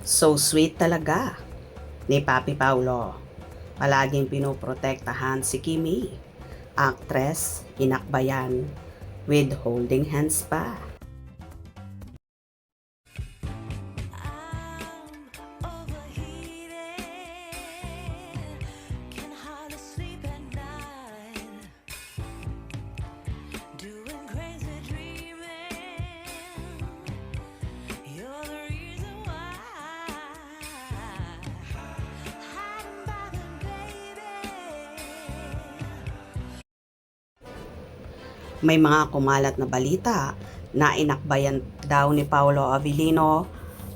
So sweet talaga ni Papi Paulo. Palaging pinoprotektahan si Kimi, actress, inakbayan, with holding hands pa. May mga kumalat na balita na inakbayan daw ni Paolo Avellino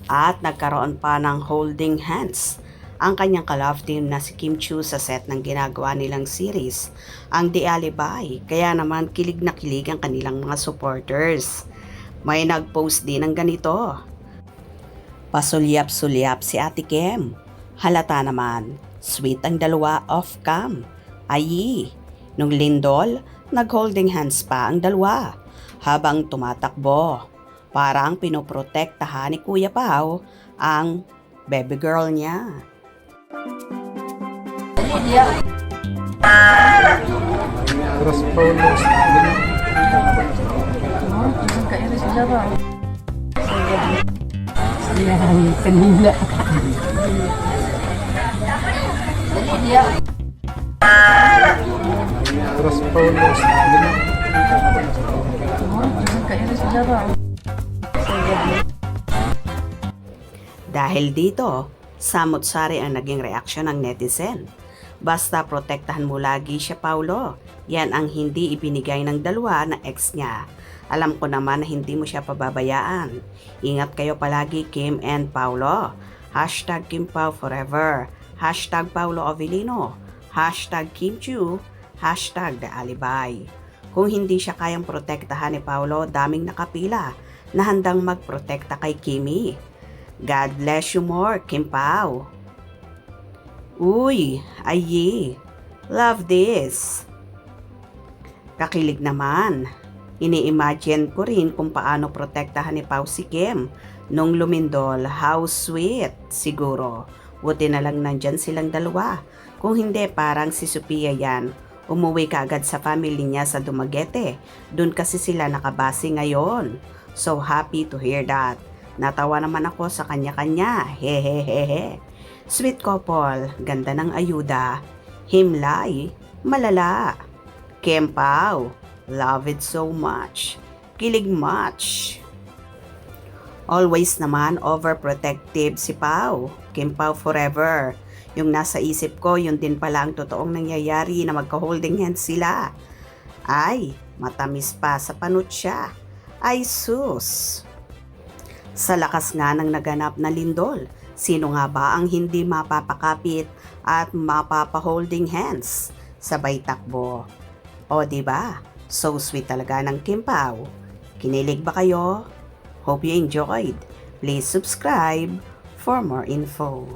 at nagkaroon pa ng holding hands ang kanyang ka-love team na si Kim Chiu sa set ng ginagawa nilang series, ang The Alibi. Kaya naman kilig na kilig ang kanilang mga supporters. May nag-post din ng ganito. Pasulyap-sulyap si Ate Kim. Halata naman, sweet ang dalawa off-cam. Ayi, nung lindol, nag-holding hands pa ang dalawa habang tumatakbo. Parang pinoprotektahan ni Kuya Pao ang baby girl niya. Kanina. Dahil dito, samot-sari ang naging reaksyon ng netizen. Basta protektahan mo lagi siya, Paulo. Yan ang hindi ibinigay ng dalawa na ex niya. Alam ko naman na hindi mo siya pababayaan. Ingat kayo palagi, Kim and Paulo. Hashtag Kim Pao forever. Hashtag Paolo Avellino. Hashtag Kim Chiu. Hashtag The Alibi. Kung hindi siya kayang protektahan ni Paulo, daming nakapila na handang magprotekta kay Kimi. God bless you more, Kim Pao. Uy, ayi, love this. Kakilig naman. Ini-imagine ko rin kung paano protektahan ni Pao si Kim nung lumindol. How sweet, siguro. Buti na lang nandyan silang dalawa. Kung hindi, parang si Sophia yan. Umuwi ka agad sa family niya sa Dumaguete. Doon kasi sila nakabase ngayon. So happy to hear that. Natawa naman ako sa kanya-kanya. Hehehehe. Sweet couple, ganda ng ayuda. Himlay, malala. Kim Pao, love it so much. Kilig much. Always naman overprotective si Pao. Kim Pao forever. Yung nasa isip ko, yun din pala ang totoong nangyayari na magka-holding hands sila. Ay, matamis pa sa panot siya. Ay sus. Sa lakas nga ng naganap na lindol, sino nga ba ang hindi mapapakapit at mapapa-holding hands? Sabay takbo. O diba? So sweet talaga ng Kim Pao. Kinilig ba kayo? Hope you enjoyed. Please subscribe for more info.